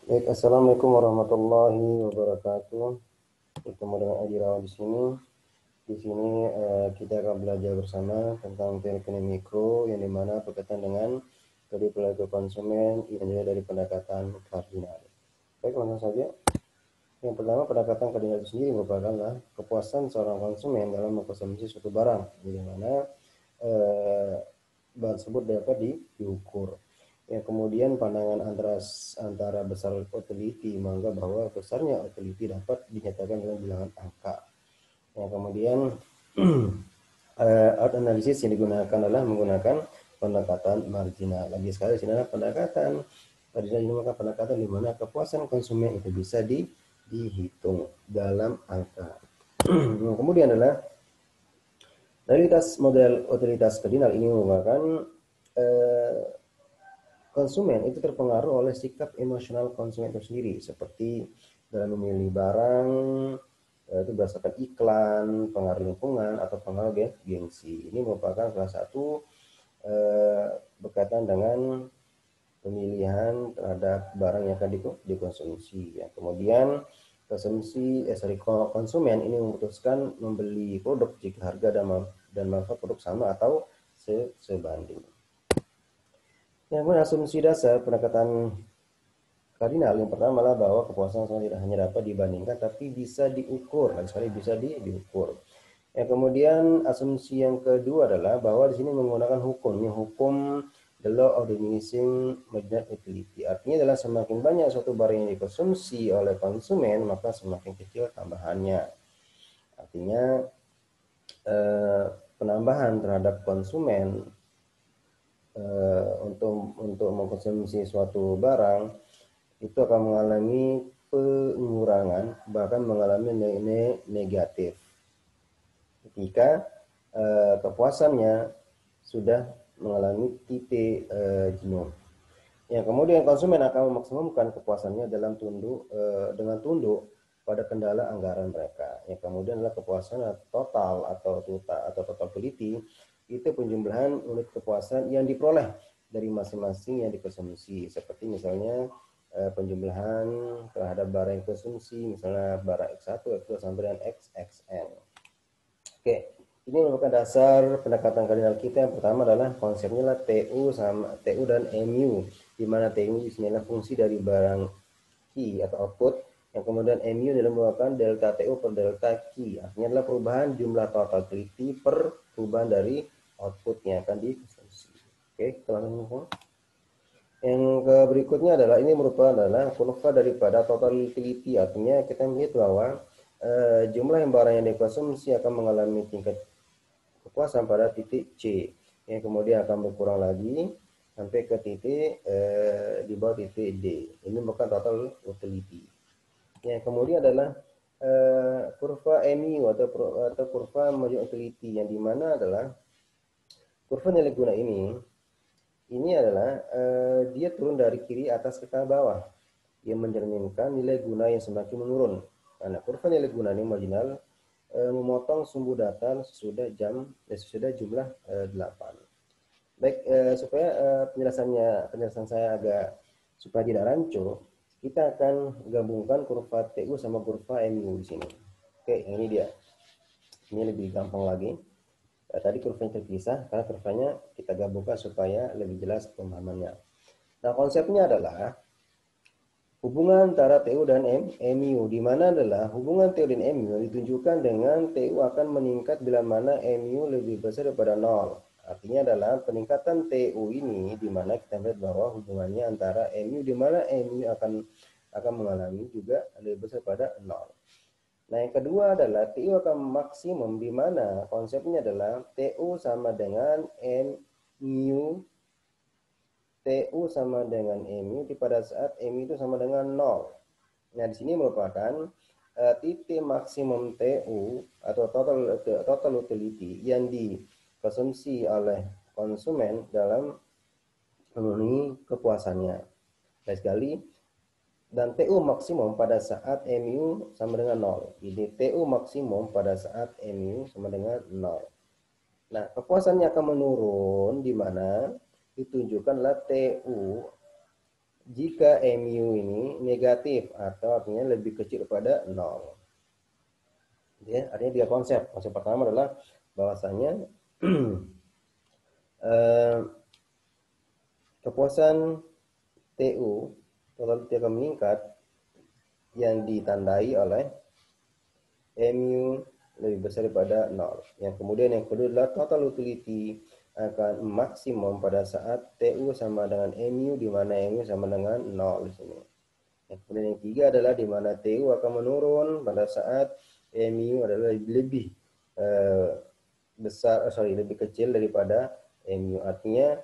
Baik, assalamualaikum warahmatullahi wabarakatuh. Bertemu dengan Adi Rawan di sini. Di sini kita akan belajar bersama tentang teknik mikro yang dimana berkaitan dengan dari perilaku konsumen yang juga dari pendekatan kardinal. Baik, langsung saja. Yang pertama, pendekatan kardinal itu sendiri merupakan kepuasan seorang konsumen dalam mengkonsumsi suatu barang, di mana barang tersebut dapat diukur. Yang kemudian pandangan antara besar utility menganggap bahwa besarnya utility dapat dinyatakan dengan bilangan angka. Yang kemudian out analysis yang digunakan adalah menggunakan pendekatan marginal. Lagi sekali di sini adalah pendekatan pendekatan di mana kepuasan konsumen itu bisa dihitung dalam angka. Yang kemudian adalah realitas model utilitas kardinal ini merupakan konsumen itu terpengaruh oleh sikap emosional konsumen itu sendiri, seperti dalam memilih barang itu berdasarkan iklan, pengaruh lingkungan, atau pengaruh gengsi. Ini merupakan salah satu berkaitan dengan pemilihan terhadap barang yang akan dikonsumsi. Ya. Kemudian konsumen ini memutuskan membeli produk jika harga dan manfaat produk sama atau sebanding. Yang kemudian asumsi dasar pendekatan kardinal yang pertama adalah bahwa kepuasan tidak hanya dapat dibandingkan tapi bisa diukur, lagi sekali bisa diukur. Yang kemudian asumsi yang kedua adalah bahwa di sini menggunakan hukum the law of diminishing marginal utility. Artinya adalah semakin banyak suatu barang yang dikonsumsi oleh konsumen, maka semakin kecil tambahannya. Artinya penambahan terhadap konsumen untuk mengkonsumsi suatu barang itu akan mengalami pengurangan, bahkan mengalami negatif ketika kepuasannya sudah mengalami titik jenuh. Yang kemudian konsumen akan memaksimumkan kepuasannya dengan tunduk pada kendala anggaran mereka. Yang kemudian adalah kepuasan total atau totality, itu penjumlahan unit kepuasan yang diperoleh dari masing-masing yang dikonsumsi. Seperti misalnya penjumlahan terhadap barang yang dikonsumsi, misalnya barang X1, X2 sampai dengan XXN. Oke, ini merupakan dasar pendekatan kardinal kita. Yang pertama adalah konsepnya adalah TU dan MU, di mana TU di sini adalah fungsi dari barang key atau output, yang kemudian MU adalah merupakan delta TU per delta key, artinya adalah perubahan jumlah totality per perubahan dari output yang akan dikonsumsi. Oke, kita langsung. Yang berikutnya adalah ini merupakan kurva daripada total utility, artinya kita melihat bahwa jumlah barang yang dikonsumsi akan mengalami tingkat kepuasan pada titik C, yang kemudian akan berkurang lagi sampai ke titik di bawah titik D. Ini bukan total utility. Yang kemudian adalah kurva MU atau kurva marginal utility, yang dimana adalah kurva nilai guna ini adalah dia turun dari kiri atas ke bawah, yang mencerminkan nilai guna yang semakin menurun. Karena kurva nilai guna ini marginal memotong sumbu data sesudah jumlah 8. Baik, supaya penjelasan saya agak supaya tidak rancu, kita akan gabungkan kurva TU sama kurva MU di sini. Oke, yang ini dia. Ini lebih gampang lagi. Tadi kurvanya terpisah, karena kurvanya kita gabungkan supaya lebih jelas pemahamannya. Nah, konsepnya adalah hubungan antara TU dan MU, di mana adalah hubungan TU dan MU ditunjukkan dengan TU akan meningkat bila mana MU lebih besar daripada 0. Artinya adalah peningkatan TU ini di mana kita melihat bahwa hubungannya antara MU di mana MU akan mengalami juga lebih besar pada 0. Nah, yang kedua adalah TU akan maksimum, di mana konsepnya adalah TU sama dengan MU, TU sama dengan MU pada saat MU itu sama dengan 0. Nah, di sini merupakan titik maksimum TU atau total utility yang dikonsumsi oleh konsumen dalam memenuhi kepuasannya. Baik sekali. Dan TU maksimum pada saat MU sama dengan 0. Jadi TU maksimum pada saat MU sama dengan 0. Nah, kepuasannya akan menurun di mana ditunjukkanlah TU jika MU ini negatif atau artinya lebih kecil daripada 0. Ya, artinya tiga konsep. Konsep pertama adalah bahwasanya kepuasan TU total akan meningkat yang ditandai oleh MU lebih besar daripada 0. Yang kemudian yang kedua adalah total utility akan maksimum pada saat TU sama dengan MU di mana MU sama dengan 0 di sini. Yang kemudian yang ketiga adalah di mana TU akan menurun pada saat MU adalah lebih lebih kecil daripada MU, artinya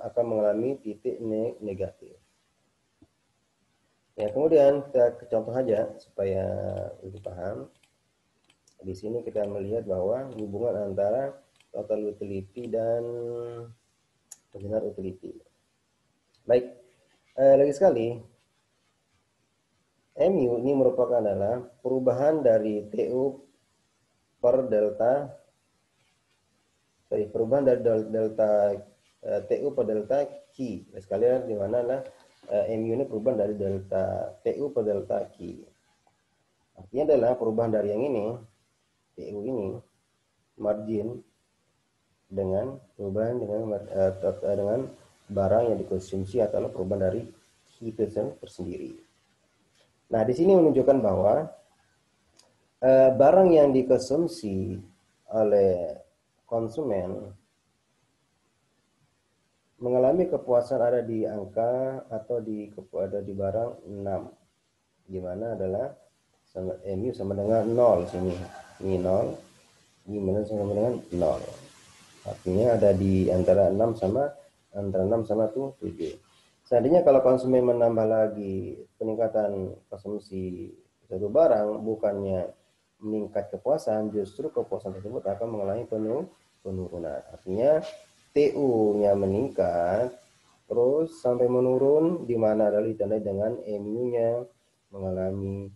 akan mengalami titik negatif. Ya, kemudian kita ke contoh aja supaya lebih paham. Di sini kita melihat bahwa hubungan antara total utility dan marginal utility. Baik, lagi sekali, MU ini merupakan adalah perubahan dari TU per delta, perubahan dari delta TU per delta Q. Sekalian di mana lah MU ini perubahan dari delta TU per delta Q. Artinya adalah perubahan dari yang ini, TU ini, margin dengan perubahan dengan barang yang dikonsumsi atau perubahan dari Q itu tersendiri. Nah, di sini menunjukkan bahwa barang yang dikonsumsi oleh konsumen mengalami kepuasan ada di angka atau ada di barang 6, di mana adalah MU sama dengan 0 sini. Ini 0, ini sama dengan 0. Artinya ada di antara 6 sama 7. Seandainya kalau konsumen menambah lagi peningkatan konsumsi satu barang, bukannya meningkat kepuasan, justru kepuasan tersebut akan mengalami penurunan. Artinya TU-nya meningkat terus sampai menurun, di mana adalah ditandai dengan MU-nya mengalami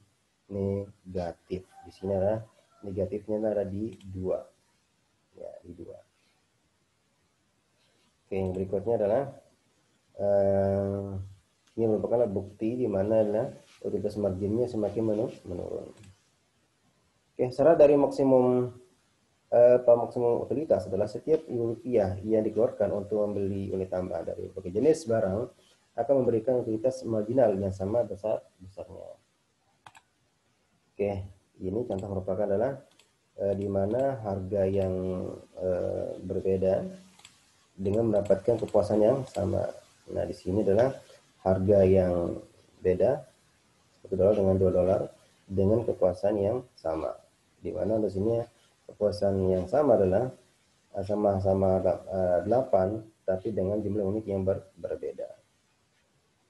negatif. Di sini adalah negatifnya ada di 2. Ya, di 2. Oke, yang berikutnya adalah ini merupakan bukti di mana adalah utilitas marginnya semakin menurun. Oke, syarat dari maksimum utilitas adalah setiap rupiah yang dikeluarkan untuk membeli unit tambahan dari berbagai jenis barang akan memberikan utilitas marginal yang sama besarnya. Oke, ini contoh merupakan adalah di mana harga yang berbeda dengan mendapatkan kepuasan yang sama. Nah, di sini adalah harga yang beda $1 dengan $2 dengan kepuasan yang sama. Di mana di sini kepuasan yang sama adalah sama-sama 8 tapi dengan jumlah unit yang berbeda.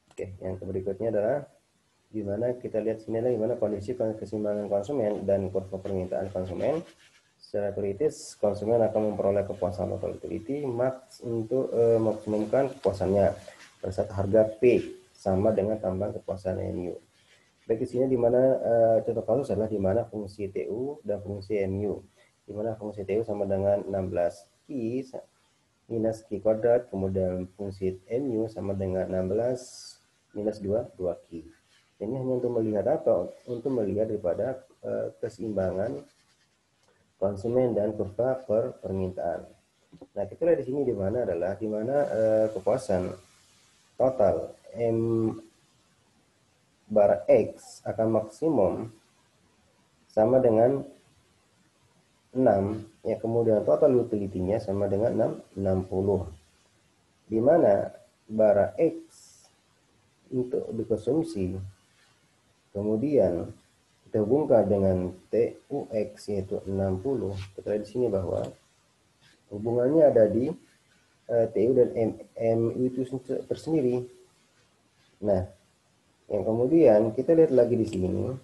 Oke, yang berikutnya adalah di mana kita lihat sini adalah di mana kondisi keseimbangan konsumen dan kurva permintaan konsumen. Secara kritis, konsumen akan memperoleh kepuasan total utility max untuk maksimumkan kepuasannya pada saat harga P sama dengan tambahan kepuasan MU. Baik, di sini di mana contoh kasus adalah di mana fungsi TU dan fungsi MU. Di mana fungsi TU sama dengan 16 Q minus Q kuadrat, kemudian fungsi MU sama dengan 16 minus 2Q. Ini hanya untuk melihat apa? Untuk melihat daripada keseimbangan konsumen dan kurva permintaan. Nah, kita lihat di sini di mana adalah di mana kepuasan total M bar X akan maksimum sama dengan 6, ya, kemudian total utility-nya sama dengan 60. Di mana bara X untuk dikonsumsi kemudian kita hubungkan dengan TUX yaitu 60. Kita lihat di sini bahwa hubungannya ada di TU dan MU itu tersendiri. Nah, yang kemudian kita lihat lagi di sini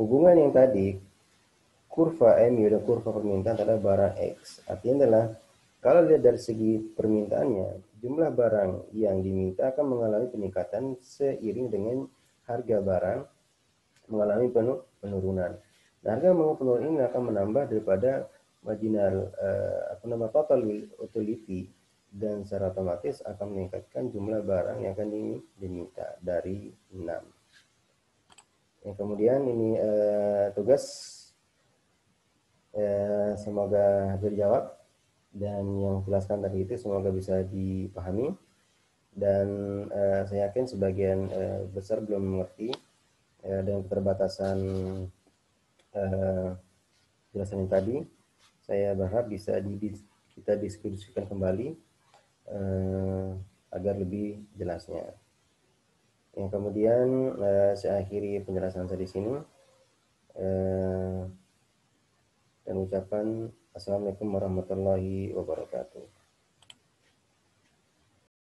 hubungan yang tadi kurva MU dan kurva permintaan adalah barang X. Artinya adalah kalau lihat dari segi permintaannya, jumlah barang yang diminta akan mengalami peningkatan seiring dengan harga barang mengalami penurunan. Nah, harga penurunan ini akan menambah daripada marginal total utility dan secara otomatis akan meningkatkan jumlah barang yang akan diminta dari 6. Yang kemudian ini tugas, semoga terjawab, dan yang jelaskan tadi itu semoga bisa dipahami, dan saya yakin sebagian besar belum mengerti dengan keterbatasan jelasan yang tadi. Saya berharap bisa kita diskusikan kembali agar lebih jelasnya. Yang kemudian saya akhiri penjelasan saya di sini dan ucapan assalamualaikum warahmatullahi wabarakatuh.